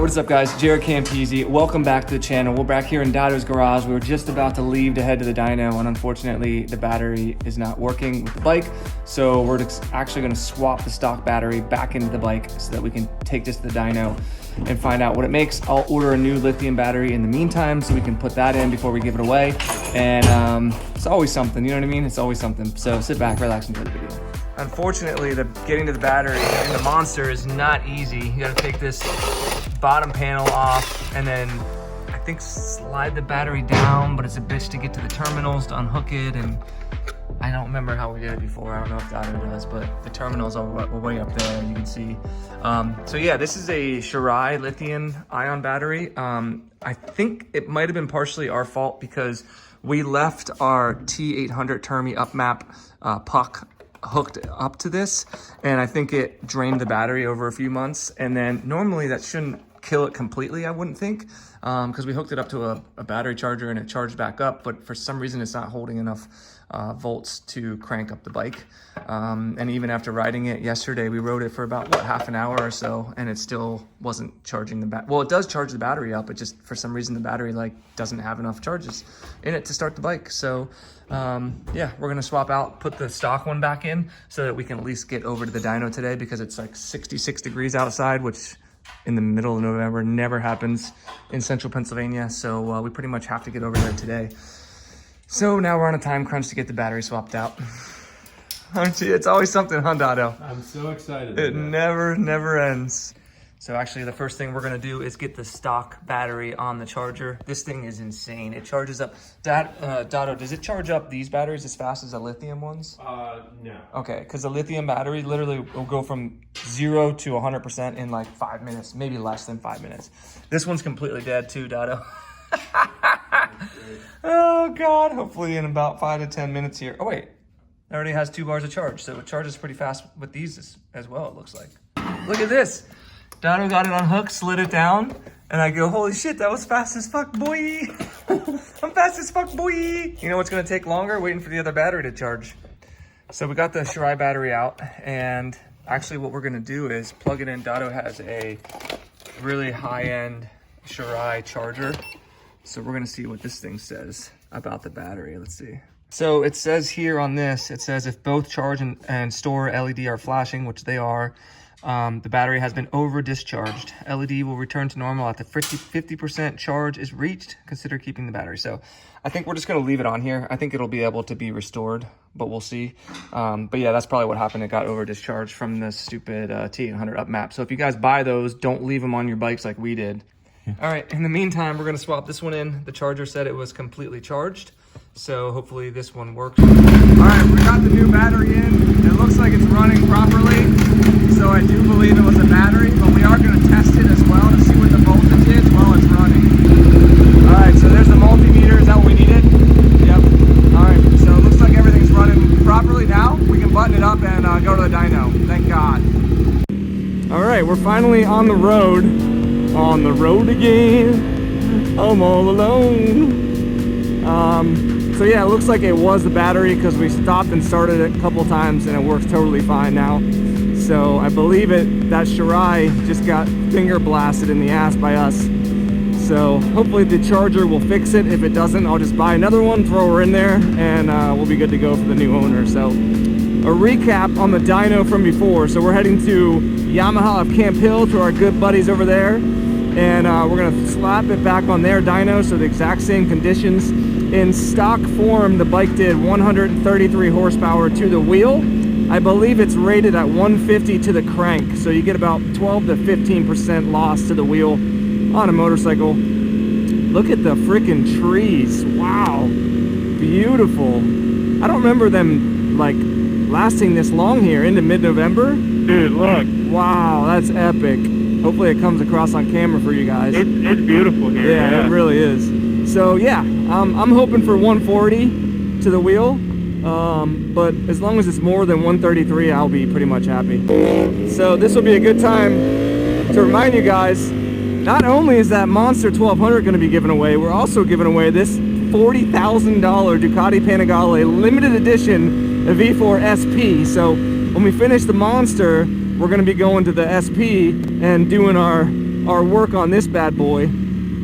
what is up guys? JaretCampisi. Welcome back to the channel. We're back here in Dyno's garage. We were just about to leave to head to the dyno, and unfortunately the battery is not working with the bike. So we're actually gonna swap the stock battery back into the bike so that we can take this to the dyno and find out what it makes. I'll order a new lithium battery in the meantime so we can put that in before we give it away. And it's always something, you know what I mean? It's always something. So sit back, relax, and enjoy the video. Unfortunately, getting to the battery in the Monster is not easy. You gotta take this bottom panel off and then I think slide the battery down, but it's a bitch to get to the terminals to unhook it, and I don't remember how we did it before. I don't know if Dyno does, but the terminals are way up there, you can see. So yeah, this is a Jaret lithium ion battery. I think it might have been partially our fault because we left our T800 Termi upmap puck hooked up to this, and I think it drained the battery over a few months, and then normally that shouldn't kill it completely, I wouldn't think, because we hooked it up to a battery charger and it charged back up, but for some reason it's not holding enough volts to crank up the bike. And even after riding it yesterday, we rode it for about half an hour or so, and it still wasn't charging the well, it does charge the battery up, it just for some reason the battery doesn't have enough charges in it to start the bike. So yeah, we're gonna swap out, put the stock one back in so that we can at least get over to the dyno today, because it's like 66 degrees outside, which in the middle of November never happens in central Pennsylvania. So we pretty much have to get over there today. So now we're on a time crunch to get the battery swapped out. Aren't you? It's always something, huh, Dyno? I'm so excited. It never ends. So actually the first thing we're gonna do is get the stock battery on the charger. This thing is insane. It charges up. Dyno, does it charge up these batteries as fast as the lithium ones? No. Okay, because the lithium battery literally will go from 0 to 100% in like 5 minutes, maybe less than 5 minutes. This one's completely dead too, Dyno. Oh God, hopefully in about 5 to 10 minutes here. Oh wait, it already has 2 bars of charge, so it charges pretty fast with these as well, it looks like. Look at this. Dyno got it unhooked, slid it down, and I go, holy shit, that was fast as fuck, boy. I'm fast as fuck, boy. You know what's gonna take longer? Waiting for the other battery to charge. So we got the Jaret battery out, and actually what we're gonna do is plug it in. Dyno has a really high-end Jaret charger. So we're gonna see what this thing says about the battery. Let's see. So it says here on this, it says if both charge and store LED are flashing, which they are, the battery has been over discharged. LED will return to normal after 50% charge is reached. Consider keeping the battery. So I think we're just gonna leave it on here. I think it'll be able to be restored, but we'll see. But yeah, that's probably what happened. It got over discharged from the stupid T800 upmap. So if you guys buy those, don't leave them on your bikes like we did. All right, in the meantime, we're gonna swap this one in. The charger said it was completely charged, so hopefully this one works. All right, we got the new battery in. It looks like it's running properly, so I do believe it was a battery, but we are gonna test it as well to see what the voltage is while it's running. All right, so there's the multimeter. Is that what we needed? Yep. All right, so it looks like everything's running properly now. We can button it up and go to the dyno. Thank God. All right, we're finally on the road. On the road again, I'm all alone. So yeah, it looks like it was the battery because we stopped and started it a couple times and it works totally fine now. So I believe that Jaret just got finger blasted in the ass by us. So hopefully the charger will fix it. If it doesn't, I'll just buy another one, throw her in there, and we'll be good to go for the new owner. So a recap on the dyno from before. So we're heading to Yamaha of Camp Hill to our good buddies over there, and we're gonna slap it back on their dyno, so the exact same conditions. In stock form, the bike did 133 horsepower to the wheel. I believe it's rated at 150 to the crank, so you get about 12 to 15% loss to the wheel on a motorcycle. Look at the freaking trees. Wow, beautiful. I don't remember them like lasting this long here into mid-November. Dude, look. Wow, that's epic. Hopefully it comes across on camera for you guys. It's beautiful here. Yeah, it really is. So yeah, I'm hoping for 140 to the wheel, but as long as it's more than 133, I'll be pretty much happy. So this will be a good time to remind you guys, not only is that Monster 1200 going to be given away, we're also giving away this $40,000 Ducati Panigale limited edition V4 SP. So when we finish the Monster, we're going to be going to the SP and doing our our work on this bad boy,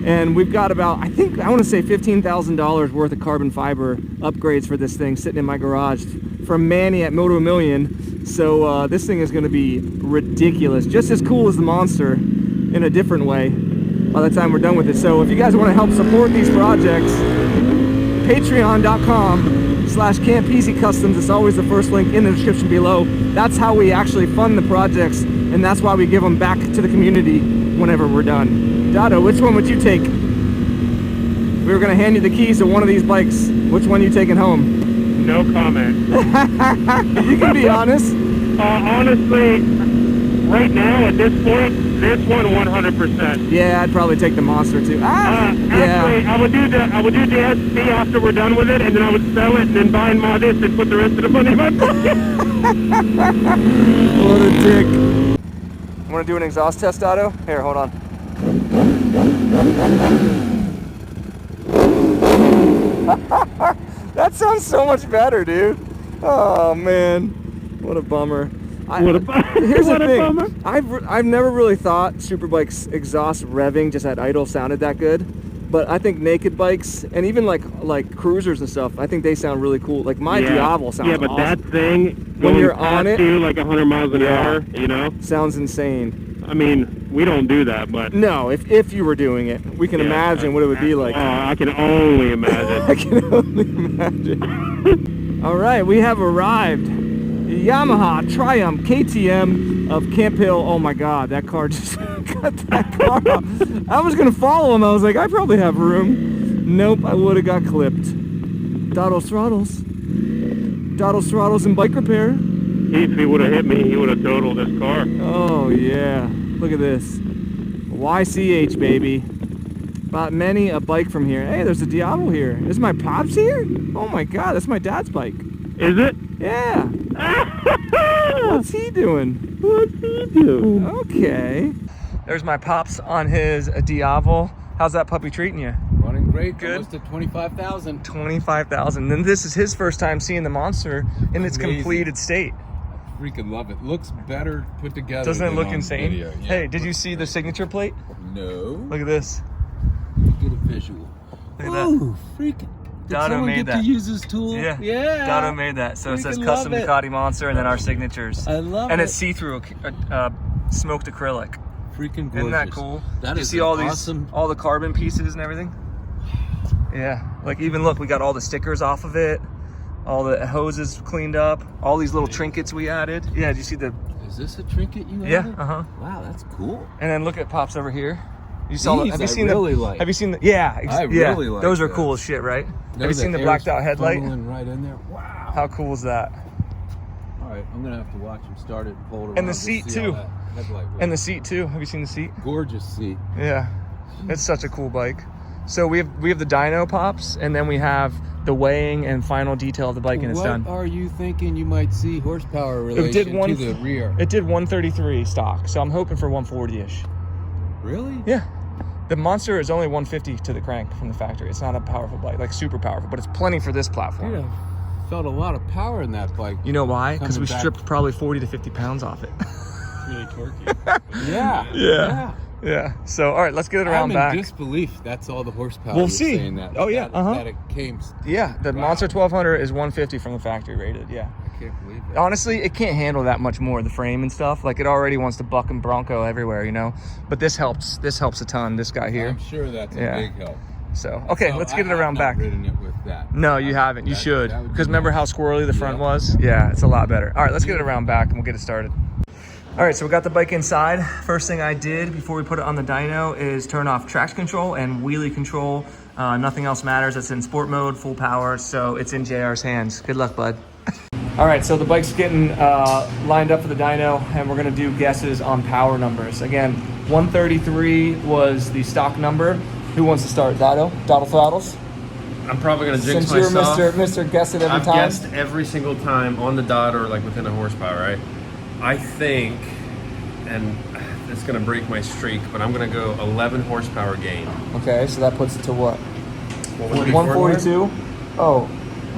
and we've got about, I want to say $15,000 worth of carbon fiber upgrades for this thing sitting in my garage from Manny at Moto Million. So this thing is going to be ridiculous, just as cool as the Monster in a different way by the time we're done with it. So if you guys want to help support these projects, patreon.com/Campisi Customs. It's always the first link in the description below. That's how we actually fund the projects, and that's why we give them back to the community whenever we're done. Dado, which one would you take? We were going to hand you the keys to one of these bikes. Which one are you taking home? No comment. You can be honest. Honestly, right now at this point, this one 100%. Yeah, I'd probably take the Monster too. Actually, I would do the SP after we're done with it, and then I would sell it and then buy and mod this and put the rest of the money in my pocket. What a dick. Want to do an exhaust test, Dado? Here, hold on. That sounds so much better, dude. Oh man, what a bummer. Here's the thing. Bummer. I've never really thought Superbike's exhaust revving just at idle sounded that good, but I think naked bikes and even like cruisers and stuff, I think they sound really cool. Like my Diablo sounds awesome. That thing when you're on it, like 100 miles an hour, you know, sounds insane. I mean, we don't do that, but no, if you were doing it, we can imagine what it would be like. I can only imagine. I can only imagine. All right, we have arrived. Yamaha Triumph KTM of Camp Hill. Oh my God, that car just got that car up. I was gonna follow him. I was like, I probably have room. Nope, I would have got clipped. Dado's throttles. Dado's throttles and bike repair. If he would have hit me, he would have totaled this car. Oh yeah, look at this. YCH baby. Bought many a bike from here. Hey, there's a Diablo here. Is my Pops here? Oh my God, that's my dad's bike. Is it? Yeah. What's he doing? What's he doing? Okay. There's my Pops on his Diablo. How's that puppy treating you? Running great. Good. Almost at 25,000. 25,000. And this is his first time seeing the Monster in its completed state. Freaking love it. Looks better put together. Doesn't it than look on insane? video. Yeah, Hey, did you see the signature plate? No. Look at this. Get a visual. Look at that. Oh, freaking. Did Dado someone made get that. to use his tool? Yeah. Yeah. Dado made that. So it says Freaking custom love it. Ducati Monster and then our signatures. I love and it. it's see-through smoked acrylic. Freaking gorgeous. Isn't that cool? That you is see all awesome. these, all the carbon pieces and everything? Yeah. Like even look, we got all the stickers off of it. All the hoses cleaned up. All these little trinkets we added. Yeah, did you see the... Is this a trinket you Yeah, added? Wow, that's cool. And then look at Pops over here. You saw These have you I seen really the like. Have you seen the Yeah, I yeah. really like Those are those. cool as shit, right? Have you The seen the air's blacked out headlight? funneling right in there. Wow. How cool is that? All right, I'm gonna have to watch him start it and pull it around. And the to seat, see how too. that headlight works. And the seat too. Have you seen the seat? Gorgeous seat. Yeah. It's such a cool bike. So we have the dyno Pops, and then we have the weighing and final detail of the bike, and it's done. What are you thinking you might see horsepower relation to the rear? It did 133 stock, so I'm hoping for 140-ish. Really? Yeah. The Monster is only 150 to the crank from the factory. It's not a powerful bike, like super powerful, but it's plenty for this platform. Dude, I felt a lot of power in that bike. You know why? Because we Coming back. stripped probably 40 to 50 pounds off it. Really torquey. Yeah. Yeah. So, all right, let's get it around I'm back. in disbelief. That's all the horsepower. We'll you're see. Saying that, Oh, yeah, That it came. Yeah, the Wow. Monster 1200 is 150 from the factory rated, yeah. I can't believe it. Honestly, it can't handle that much more, the frame and stuff. Like, it already wants to buck and bronco everywhere, you know? But this helps. This helps a ton, this guy here. I'm sure that's a Yeah. big help. So, okay, So let's I get it have around not back. ridden it with that. No, you haven't. You That- should. that would be Because remember how nice. squirrely the front Yeah. was? Yeah, it's a lot better. All right, let's get it around back and we'll get it started. All right, so we got the bike inside. First thing I did before we put it on the dyno is turn off traction control and wheelie control. Nothing else matters. It's in sport mode, full power, so it's in JR's hands. Good luck, bud. All right, so the bike's getting lined up for the dyno, and we're gonna do guesses on power numbers. Again, 133 was the stock number. Who wants to start? Dado throttles? I'm probably gonna jinx Since you're myself. Mr. Guess It every I've time. guessed every single time on the dot or like within a horsepower, right? I think, and it's gonna break my streak, but I'm gonna go 11 horsepower gain. Okay, so that puts it to what? What would it be 142? Oh,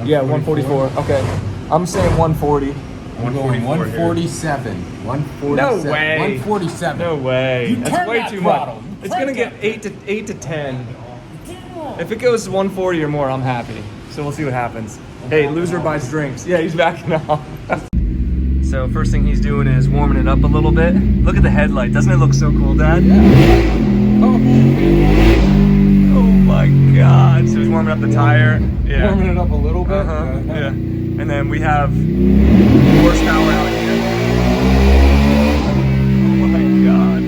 yeah, 144. Okay, I'm saying 140. I'm going 144 here. 147. 147. No way. 147. No way. That's turn way that too throttle. much. It's gonna get 8 to 10. If it goes 140 or more, I'm happy. So we'll see what happens. Hey, loser buys drinks. Yeah, he's backing off. So first thing he's doing is warming it up a little bit. Look at the headlight. Doesn't it look so cool, Dad? Yeah. Oh my God. So he's warming up the tire. Yeah. Warming it up a little bit. Yeah. And then we have horsepower out here. Oh my God.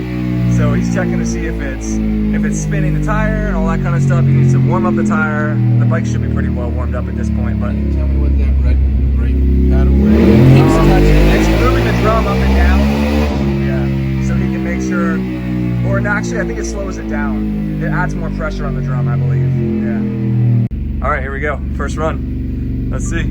So he's checking to see if it's spinning the tire and all that kind of stuff. He needs to warm up the tire. The bike should be pretty well warmed up at this point, but Tell me what that red brake paddle is. it's moving the drum up and down. Yeah. So he can make sure, or actually I think it slows it down. It adds more pressure on the drum, I believe. Yeah. All right, here we go. First run. Let's see.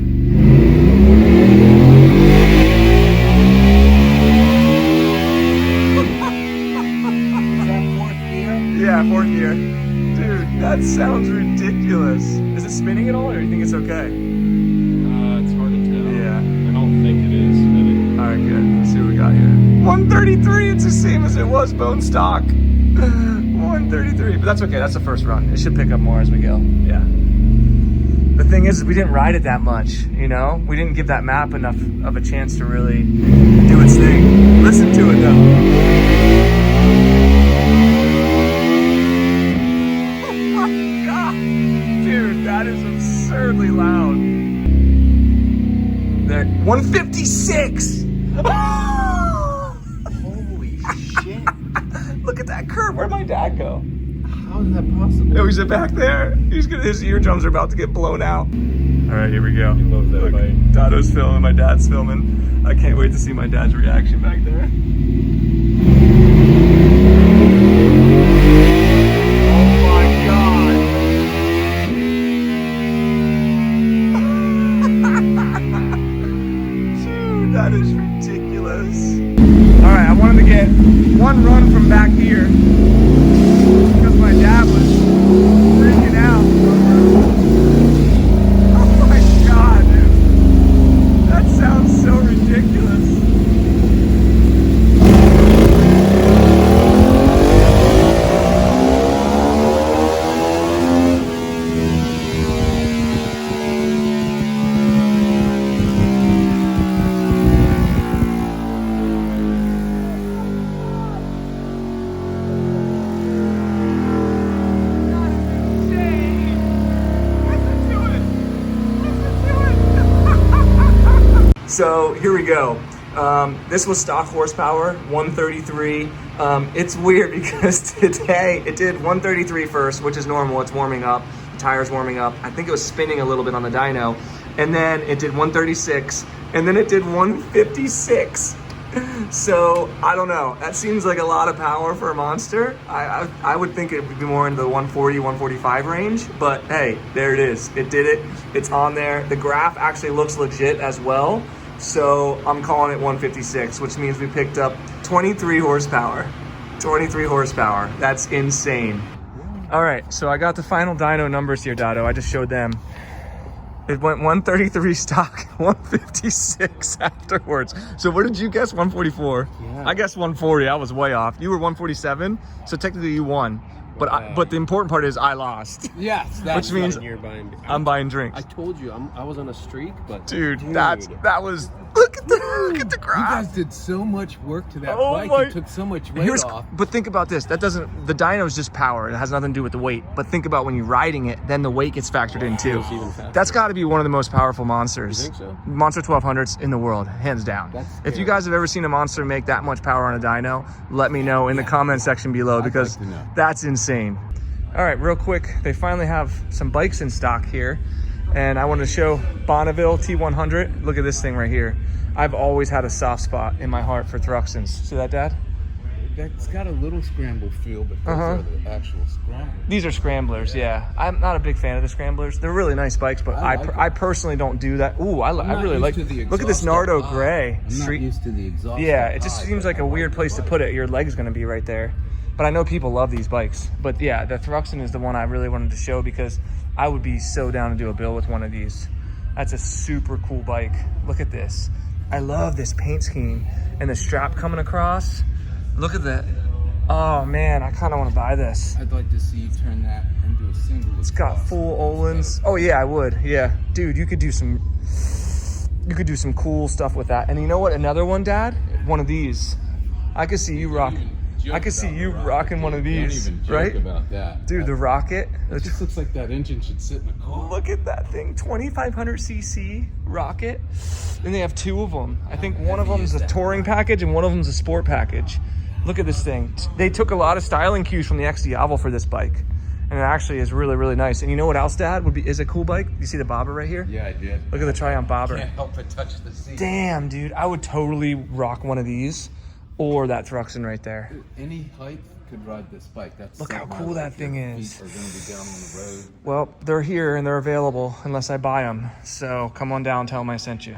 Yeah, fourth gear. Dude, that sounds ridiculous. Is it spinning at all, or do you think it's okay? It's hard to tell. Yeah. I don't think it is spinning. All right, good. Let's see what we got here. 133. It's the same as it was bone stock. 133, but that's okay. That's the first run. It should pick up more as we go. Yeah. The thing is, we didn't ride it that much. You know, we didn't give that map enough of a chance to really do its thing. Listen to it though. That is absurdly loud. There, 156. Holy shit. Look at that curve. Where'd my dad go? How is that possible? Oh, he's back there. His eardrums are about to get blown out. All right, here we go. I love that Look, bike. Dado's filming. My dad's filming. I can't wait to see my dad's reaction back there. That is ridiculous. All right, I wanted to get one run from back here because my dad was freaking out. Oh my God, dude. That sounds so ridiculous. So here we go. This was stock horsepower, 133. It's weird because today it did 133 first, which is normal. It's warming up. The tire's warming up. I think it was spinning a little bit on the dyno. And then it did 136. And then it did 156. So I don't know. That seems like a lot of power for a monster. I would think it would be more in the 140, 145 range. But hey, there it is. It did it. It's on there. The graph actually looks legit as well. So I'm calling it 156, which means we picked up 23 horsepower. 23 horsepower. That's insane. All right, so I got the final dyno numbers here, Dado. I just showed them. It went 133 stock, 156 afterwards. So what did you guess? 144? Yeah. I guessed 140. I was way off. You were 147, so technically you won. But but the important part is I lost. Yes, that's Which means You're buying. I'm buying drinks. I told you I was on a streak, but Dude, that was look at the graph. You guys did so much work to that Oh bike. my- It took so much weight off. But think about this. The dyno is just power. It has nothing to do with the weight. But think about when you're riding it, then the weight gets factored in too. It's even faster. That's got to be one of the most powerful monsters. You think so? Monster 1200s in the world, hands down. That's If you scary. guys have ever seen a monster make that much power on a dyno, let me know in the comment section below I'd because like to know. that's insane. All right, real quick, they finally have some bikes in stock here. And I wanted to show Bonneville T100. Look at this thing right here. I've always had a soft spot in my heart for Thruxtons. See that, Dad? That's got a little scramble feel, but those are the actual scramblers. These are scramblers, yeah. I'm not a big fan of the scramblers. They're really nice bikes, but I like I personally don't do that. Ooh, I not really used like. to the Look at this exhaust Nardo up high. Gray. I'm not used to the exhaust. Yeah, up it just high, seems but like a weird place to put it. Your leg's gonna be right there. But I know people love these bikes. But yeah, the Thruxton is the one I really wanted to show because I would be so down to do a build with one of these. That's a super cool bike. Look at this. I love this paint scheme and the strap coming across. Look at that. Oh man, I kind of want to buy this. I'd like to see you turn that into a single. It's got full Ohlins. Oh yeah, I would. Yeah, dude, you could do some cool stuff with that. And you know what? Another one, Dad. One of these. I could see you rock. I could see you rocking one of these, Don't even joke right? about that. Dude, the Rocket. It just looks like that engine should sit in a car. Look at that thing, 2,500 cc Rocket. And they have two of them. I think one of them is a touring package and one of them is a sport package. Look at this thing. They took a lot of styling cues from the XD Oval for this bike. And it actually is really, really nice. And you know what else, Dad, is a cool bike? You see the bobber right here? Yeah, I did. Look at the Triumph bobber. Can't help but touch the seat. Damn, dude. I would totally rock one of these or that Thruxton right there. Dude, any height could ride this bike. That's Look how something cool I that thing your is. feet are going to be down on the road. Well, they're here and they're available unless I buy them. So come on down, tell them I sent you.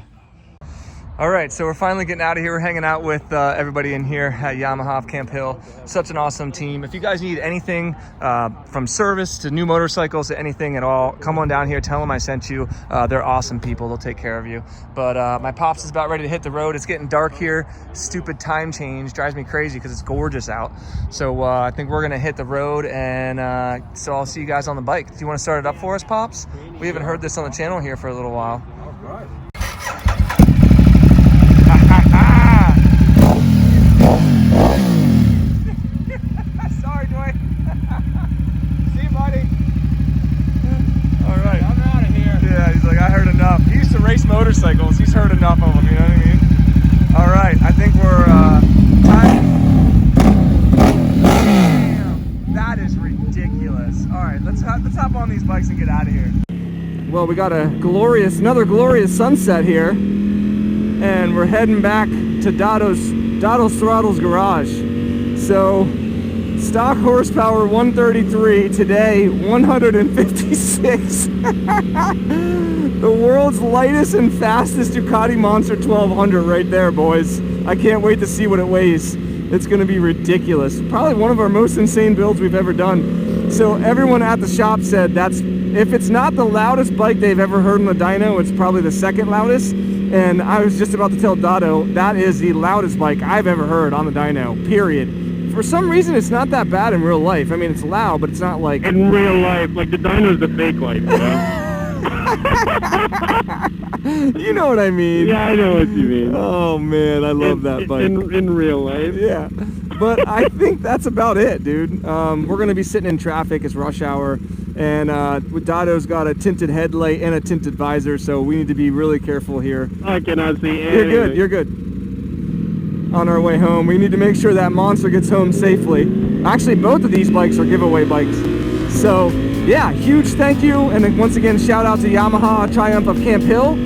All right, so we're finally getting out of here. We're hanging out with everybody in here at Yamaha of Camp Hill. Such an awesome team. If you guys need anything from service to new motorcycles to anything at all, come on down here. Tell them I sent you. They're awesome people. They'll take care of you. But my Pops is about ready to hit the road. It's getting dark here. Stupid time change drives me crazy because it's gorgeous out. So I think we're going to hit the road, and so I'll see you guys on the bike. Do you want to start it up for us, Pops? We haven't heard this on the channel here for a little while. All right. Sorry, Dwayne. See you, buddy. All right. I'm out of here. Yeah, he's like, I heard enough. He used to race motorcycles. He's heard enough of them, you know what I mean? All right, I think we're time. Damn, that is ridiculous. All right, let's hop on these bikes and get out of here. Well, we got another glorious sunset here, and we're heading back to Dado's Throttle's garage. So, stock horsepower 133, today 156. The world's lightest and fastest Ducati Monster 1200 right there, boys. I can't wait to see what it weighs. It's gonna be ridiculous. Probably one of our most insane builds we've ever done. So everyone at the shop said if it's not the loudest bike they've ever heard on the dyno, it's probably the second loudest. And I was just about to tell Dado, that is the loudest bike I've ever heard on the dyno, period. For some reason, it's not that bad in real life. I mean, it's loud, but it's not like... In real life, like the dyno's the fake life, you know? You know what I mean. Yeah, I know what you mean. Oh, man, I love that bike. In real life. Yeah. But I think that's about it, dude. We're going to be sitting in traffic. It's rush hour. And Dado's got a tinted headlight and a tinted visor, so we need to be really careful here. I cannot see anything. You're good, you're good. On our way home, we need to make sure that Monster gets home safely. Actually, both of these bikes are giveaway bikes. So, yeah, huge thank you. And then once again, shout out to Yamaha Triumph of Camp Hill.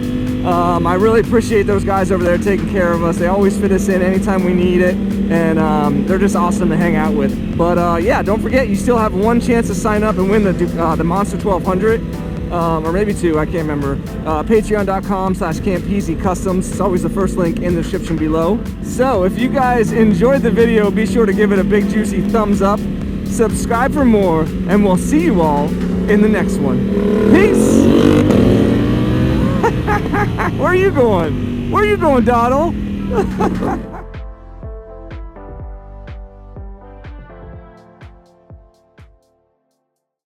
I really appreciate those guys over there taking care of us. They always fit us in anytime we need it. And they're just awesome to hang out with. But yeah, don't forget, you still have one chance to sign up and win the Monster 1200. Or maybe two, I can't remember. Patreon.com/Campisi Customs. It's always the first link in the description below. So if you guys enjoyed the video, be sure to give it a big juicy thumbs up. Subscribe for more, and we'll see you all in the next one. Peace! Where are you going? Where are you going, Doddle?